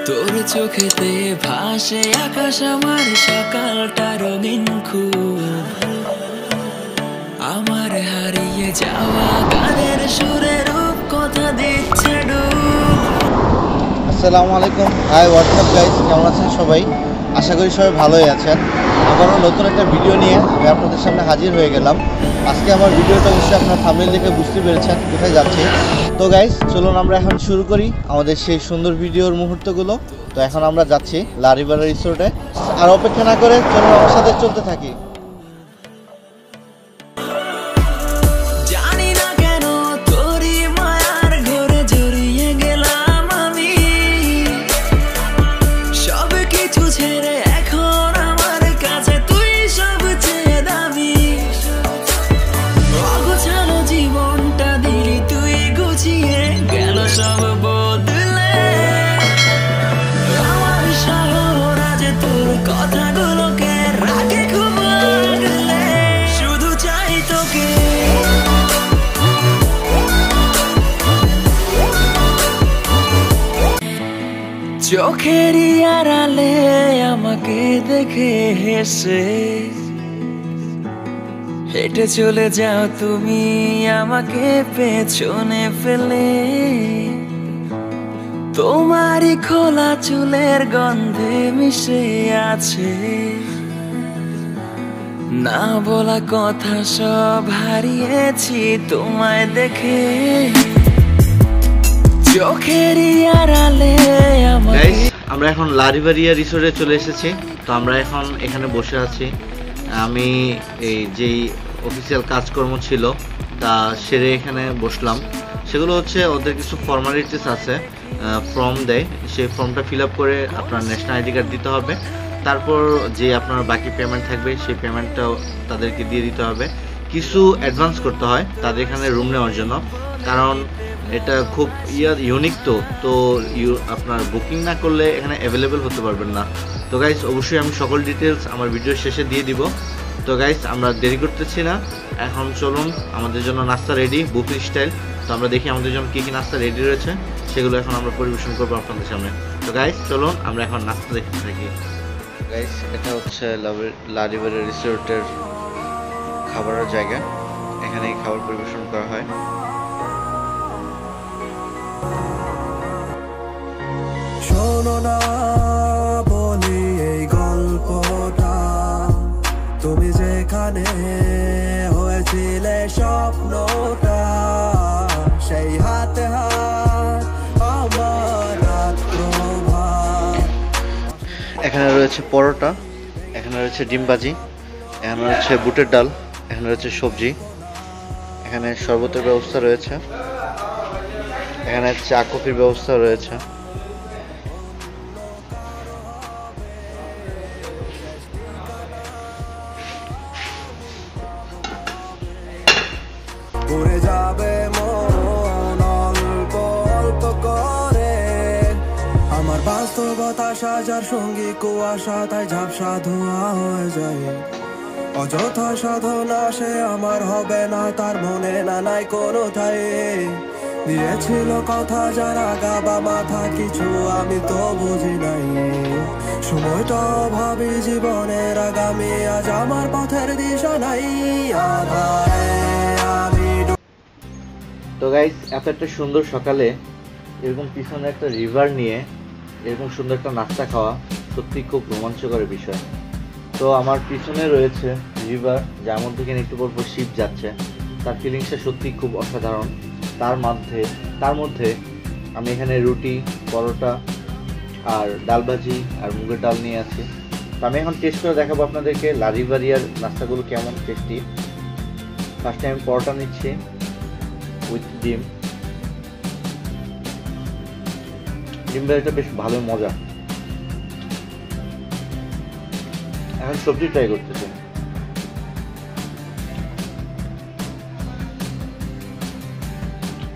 তোর চোখেতে ভাসে আকাশ আমার সকালটা রঙিন খুব আমার হারিয়ে যাওয়া গানের সুরে রূপ কথা দিচ্ছে ডুব। আসসালামু আলাইকুম, হাই হোয়াটসঅ্যাপ গাইস, কেমন আছেন সবাই? আশা করি সবাই ভালোই আছেন। আবারও নতুন একটা ভিডিও নিয়ে আমি আপনাদের সামনে হাজির হয়ে গেলাম। আজকে আমার ভিডিওটা অবশ্যই আপনারা থাম্বনেল দেখে বুঝতে পেরেছেন কোথায় যাচ্ছে। তো গাইস, চলুন আমরা এখন শুরু করি আমাদের সেই সুন্দর ভিডিওর মুহূর্তগুলো। তো এখন আমরা যাচ্ছি লারিবাড়া রিসোর্টে। আর অপেক্ষা না করে চলুন আমার সাথে চলতে থাকি। চোখেরই আড়ালে আমাকে দেখে হেসে হেঁটে চলে যাও তুমি আমাকে পেছনে ফেলে। তোমারই খোলা চুলের গন্ধে মিশে আছে না বলা কথা, সব হারিয়েছি তোমায় দেখে। চোখেরই আড়ালে আমরা এখন লারিবাড়িয়া রিসোর্টে চলে এসেছি। তো আমরা এখন এখানে বসে আছি। আমি এই যেই অফিসিয়াল কাজকর্ম ছিল তা সেরে এখানে বসলাম। সেগুলো হচ্ছে ওদের কিছু ফর্মালিটিস আছে, ফর্ম দেয়, সেই ফর্মটা ফিল আপ করে আপনার ন্যাশনাল আইডি কার্ড দিতে হবে। তারপর যে আপনার বাকি পেমেন্ট থাকবে সেই পেমেন্টটাও তাদেরকে দিয়ে দিতে হবে। কিছু অ্যাডভান্স করতে হয় তাদের এখানে রুম নেওয়ার জন্য, কারণ এটা খুব ইউনিক। তো আপনার বুকিং না করলে এখানে অ্যাভেলেবেল হতে পারবেন না। তো গাইস, অবশ্যই আমি সকল ডিটেলস আমার ভিডিওর শেষে দিয়ে দিব। তো গাইস, আমরা দেরি করতেছি না, এখন চলুন আমাদের জন্য নাস্তা রেডি বুফে স্টাইল। তো আমরা দেখি আমাদের জন্য কী কী নাস্তা রেডি রয়েছে, সেগুলো এখন আমরা পরিবেশন করবো আপনাদের সামনে। তো গাইস, চলুন আমরা এখন নাস্তা দেখতে থাকি। গাইস, এটা হচ্ছে লারিবাড়ি রিসোর্টের খাবারের জায়গা, এখানে খাবার পরিবেশন করা হয়। শোনো না বলি এই গল্পটা, তুমি যেখানে হয়েছিলে স্বপ্নটা, সেই হাতে হাত আমার রাত্রভাত। এখানে রয়েছে পরোটা, এখানে রয়েছে ডিম ভাজি, এখানে রয়েছে বুটের ডাল, এখানে রয়েছে সবজি, এখানে শরবতের ব্যবস্থা রয়েছে, এখানে চা কফির ব্যবস্থা রয়েছে। ঘুরে যাবে মন অল্প অল্প করে, আমার বাস্তবতা সাজার সঙ্গী কুয়াশা, তাই ঝাপসা ধোঁয়া হয়ে যায়। অযথা সাধনা সে আমার হবে না, তার মনে না নাই কোনো ঠাই। দিয়েছিল কথা যারা গাবা মাথা, কিছু আমি তো বুঝি নাই। সময়টা ভাবি জীবনের আগামী, আজ আমার পথের দিশা নাই। আধারে আমি। তো গাইস, এত একটা সুন্দর সকালে এরকম পিছনে একটা রিভার নিয়ে এরকম সুন্দর একটা নাস্তা খাওয়া সত্যি খুব রোমাঞ্চকর বিষয়। তো আমার পিছনে রয়েছে রিভার, যার মধ্যে কিনা একটু পর শিপ যাচ্ছে। তার ফিলিংসটা সত্যি খুব অসাধারণ। তার মধ্যে আমি এখানে রুটি, পরোটা আর ডাল ভাজি আর মুগের ডাল নিয়ে আছি। তো আমি এখন টেস্ট করে দেখাবো আপনাদেরকে লারিবাড়িয়ার নাস্তাগুলো কেমন টেস্টি। ফার্স্টে আমি পরোটা নিচ্ছি উইথ ডিম ভাজিটা বেশ ভালো মজা। এখন সবজি ট্রাই করতেছি।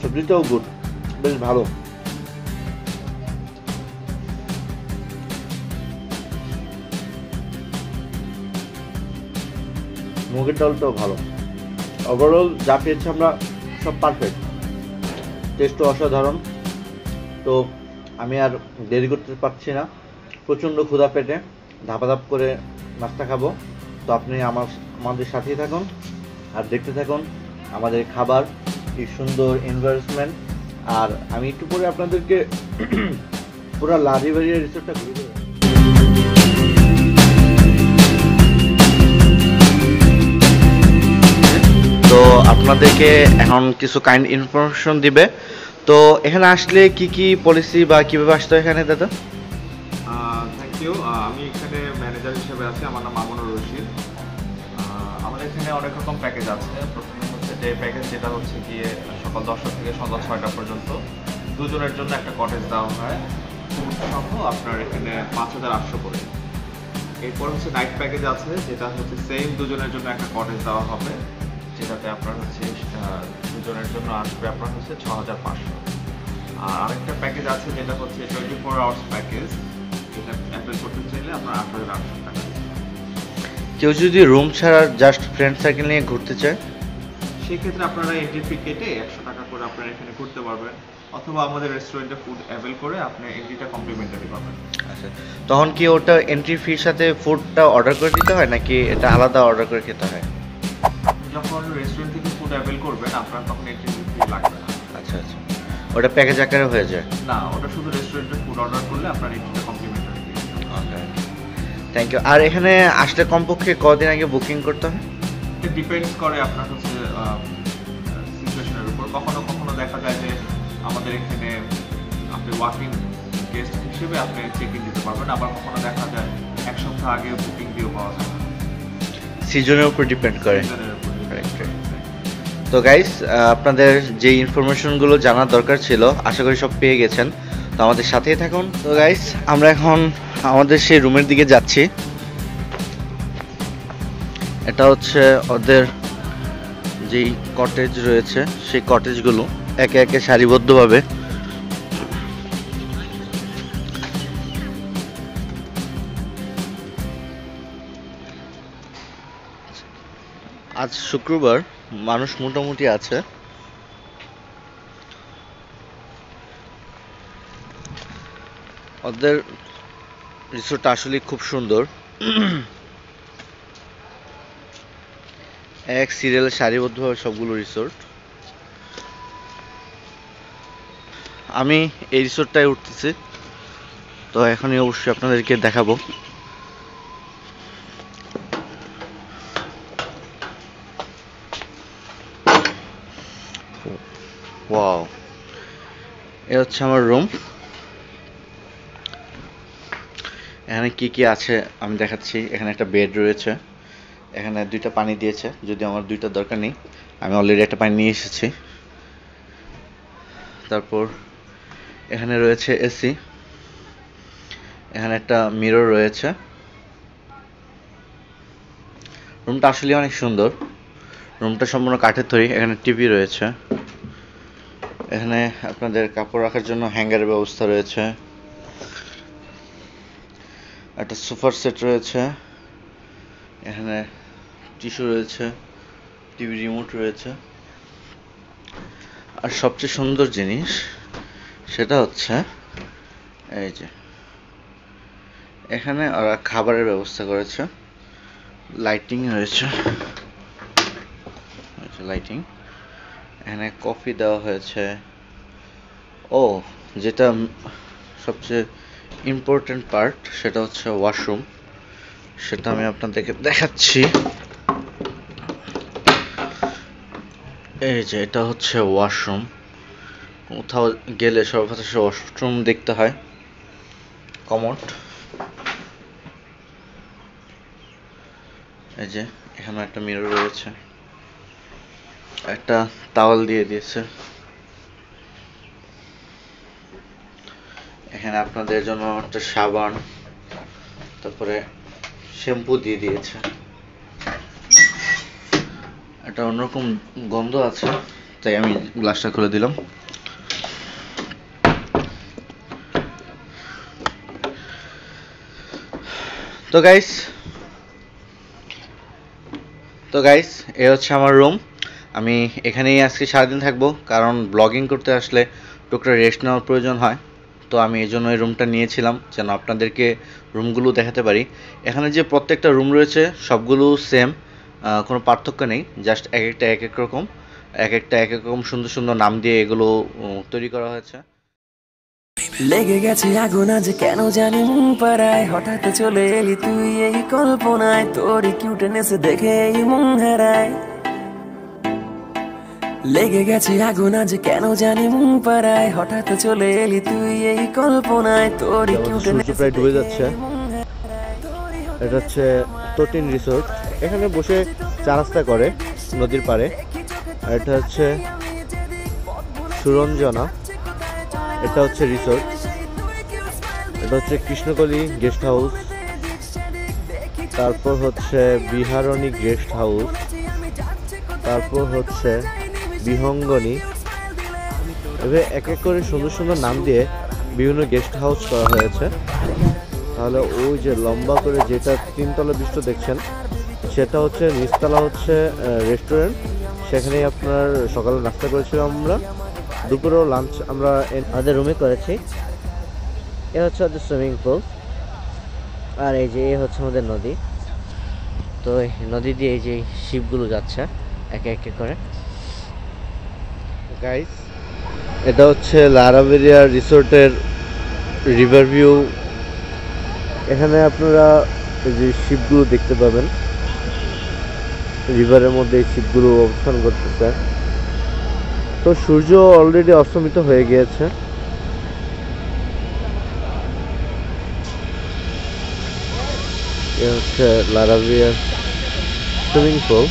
সবজিটাও গুড, বেশ ভালো। মুগের ডালটাও ভালো। ওভারঅল যা পেয়েছি আমরা সব পারফেক্ট, টেস্টও অসাধারণ। তো আমি আর দেরি করতে পারছি না, প্রচণ্ড ক্ষুধা পেটে ধাপাধাপ করে নাস্তা খাবো। তো আপনি আমাদের সাথেই থাকুন আর দেখতে থাকুন আমাদের খাবার, কি সুন্দর এনভায়রনমেন্ট। আর আমি একটু পরে আপনাদেরকে পুরো লা রিভারিয়া রিসোর্টটা ঘুরে দেবো। তো আপনাদেরকে এখন কিছু কাইন্ড ইনফরমেশন দিবে। তো এখানে আসলে কি কি পলিসি বা কিভাবে আসতে হয় এখানে দাদা? Thank you. আমি এখানে ম্যানেজার হিসেবে আছি, আমার নাম মামুনুর রশিদ। আমাদের এখানে অনেক রকম প্যাকেজ আছে। প্রথমে হচ্ছে ডে প্যাকেজ, যেটা হচ্ছে গিয়ে সকাল 10টা থেকে সন্ধ্যা 6টা পর্যন্ত দুজনের জন্য একটা কটেজ দেওয়া হয়, সহ আপনার এখানে 5,800 করে। এরপর হচ্ছে নাইট প্যাকেজ আছে, যেটা হচ্ছে সেম দুজনের জন্য একটা কটেজ দেওয়া হবে, যেটাতে আপনার হচ্ছে দুজনের জন্য আসবে আপনার হচ্ছে 6,500। আর আরেকটা প্যাকেজ আছে যেটা হচ্ছে 24 আওয়ার্স প্যাকেজ, যেটা অ্যাপ্লাই করতে চাইলে আপনার 8,800 টাকা। কেউ যদি রুম ছাড়া জাস্ট ফ্রেন্ড সার্কেল নিয়ে ঘুরতে চায়, সেক্ষেত্রে আপনারা এন্ট্রি ফি কেটে 100 টাকা করে আপনারা এখানে ঘুরতে পারবেন, অথবা আমাদের রেস্টুরেন্টে ফুড অ্যাভেল করে আপনি এন্ট্রিটা কমপ্লিমেন্টারি পাবেন। আচ্ছা, তখন কি ওটা এন্ট্রি ফির সাথে ফুডটা অর্ডার করে দিতে হয় নাকি এটা আলাদা অর্ডার করে খেতে হয়? যখন রেস্টুরেন্ট থেকে ফুড অ্যাভেল করবেন আপনার তখন এন্ট্রি ফি লাগবে না। আচ্ছা আচ্ছা, ওটা প্যাকেজ আকারে হয়ে যায়? না, ওটা শুধু রেস্টুরেন্টে ফুড অর্ডার করলে আপনার এন্ট্রিটা কমপ্লিমেন্টারি দিয়ে দিতে হবে। Thank you. আর এখানে আসলে কমপক্ষে কদিন আগে বুকিং করতে হয়? এটা ডিপেন্ডস করে আপনার হচ্ছে সিচুয়েশনের উপর। কখনো কখনো দেখা যায় যে আমাদের এখানে আপনি ওয়াকিং গেস্ট হিসেবে আপনি চেক ইন দিতে পারবেন, আবার কখনো দেখা যায় এক সপ্তাহ আগে বুকিং দিয়েও পাওয়া যায়। সিজনের উপর ডিপেন্ড করে। সিজনের উপর depend করে। তো গাইস, আপনাদের যে ইনফরমেশনগুলো জানার দরকার ছিল আশা করি সব পেয়ে গেছেন। তো আমাদের সাথেই থাকুন। তো গাইস, আমরা এখন আমাদের সেই রুমের দিকে যাচ্ছি। এটা হচ্ছে ওদের যেই কটেজ রয়েছে, সেই কটেজগুলো একে একে সারিবদ্ধভাবে আজ শুক্রবার, মানুষ মোটামুটি আছে। ওদের রিসোর্টটা আসলে খুব সুন্দর। এক সিরিয়ালে সারিবদ্ধভাবে সবগুলো রিসোর্ট। আমি এই রিসোর্টটায় উঠতেছি, তো এখনই অবশ্যই আপনাদেরকে দেখাবো। ওয়াও, এ হচ্ছে আমার রুম। এখানে কি কি আছে আমি দেখাচ্ছি। এখানে একটা বেড রয়েছে, এখানে 2টা পানি দিয়েছে, যদি আমার 2টা দরকার নেই, আমি অলরেডি একটা পানি নিয়ে এসেছি। তারপর এখানে রয়েছে এসি, এখানে একটা মিরর রয়েছে। রুমটা আসলে অনেক সুন্দর। রুমটা সম্পূর্ণ কাঠের তৈরি। এখানে টিভি রয়েছে, এখানে আপনাদের কাপড় রাখার জন্য হ্যাঙ্গারের ব্যবস্থা রয়েছে, একটা সোফার সেট রয়েছে, এখানে টিস্যু রয়েছে, টিভি রিমোট রয়েছে। আর সবচেয়ে সুন্দর জিনিস সেটা হচ্ছে এই যে এখানে ওরা খাবারের ব্যবস্থা করেছে, লাইটিং রয়েছে, লাইটিং। এখানে কফি দেওয়া হয়েছে। ও, যেটা সবচেয়ে ইম্পর্টেন্ট পার্ট সেটা হচ্ছে ওয়াশরুম, সেটা আমি আপনাদেরকে দেখাচ্ছি। এই যে এটা হচ্ছে ওয়াশরুম। কোথাও গেলে সর্বপ্রথম ওয়াশরুম দেখতে হয়। কমোড, এই যে এখানে একটা মিরর রয়েছে, একটা টাওয়াল দিয়ে দিয়েছে। এখানে আপনাদের জন্য একটা সাবান, তারপরে শ্যাম্পু দিয়ে দিয়েছে। একটা অন্যরকম গন্ধ আছে, তাই আমি গ্লাসটা খুলে দিলাম। তো গাইস, এ হচ্ছে আমার রুম। আমি এখানেই আজকে সারাদিন থাকবো, কারণ ব্লগিং করতে আসলে টুকরা রেস্ট নেওয়ার প্রয়োজন হয়। তো আমি এই জন্য এই রুমটা নিয়েছিলাম যেন আপনাদেরকে রুমগুলো দেখাতে পারি। এখানে যে প্রত্যেকটা রুম রয়েছে সবগুলো সেম, কোনো পার্থক্য নেই, জাস্ট এক একটা এক এক রকম, এক একটা এক এক রকম সুন্দর সুন্দর নাম দিয়ে এগুলো তৈরি করা হয়েছে। লেগে গেছে আগুন আজ কেন জানি মন পাড়ায়, হঠাৎ চলে এলি তুই এই কল্পনায়, তোর কিউটনেস দেখে এই মন হারায়। লেগে গেছে আগুন আজ কেন জানি মন পাড়ায়, হঠাৎ চলে এলি তুই এই কল্পনায়, তোর কিউটনেস সূর্য প্রায় ডুবে যাচ্ছে। এটা হচ্ছে 13 রিসোর্ট, এখানে বসে চা নাস্তা করে নদীর পাড়ে। আর এটা হচ্ছে সুরঞ্জনা, এটা হচ্ছে রিসোর্ট। এটা হচ্ছে কৃষ্ণকলি গেস্ট হাউস, তারপর হচ্ছে বিহারণী গেস্ট হাউস, তারপর হচ্ছে বিহঙ্গনী। এভাবে এক এক করে সুন্দর সুন্দর নাম দিয়ে বিভিন্ন গেস্ট হাউস করা হয়েছে। তাহলে ওই যে লম্বা করে যেটা 3 তলা বিশিষ্ট দেখছেন সেটা হচ্ছে নিচতলা হচ্ছে রেস্টুরেন্ট, সেখানেই আপনার সকালে নাস্তা করেছিলাম আমরা, দুপুরেও লাঞ্চ আমরা আমাদের রুমে করেছি। এ হচ্ছে আমাদের সুইমিং পুল, আর এই যে এ হচ্ছে আমাদের নদী। তো এই নদী দিয়ে এই যে শিপগুলো যাচ্ছে একে একে করে। গাইস, এটা হচ্ছে লারাভেরিয়া রিসোর্টের রিভার ভিউ। এখানে আপনারা এই যে শিপগুলো দেখতে পাবেন, রিভারের মধ্যে এই শিপগুলো অবস্থান করতেছে। তো সূর্য অলরেডি অস্তমিত হয়ে গিয়েছে। এ হচ্ছে লারাভেরিয়া সুইমিং পুল।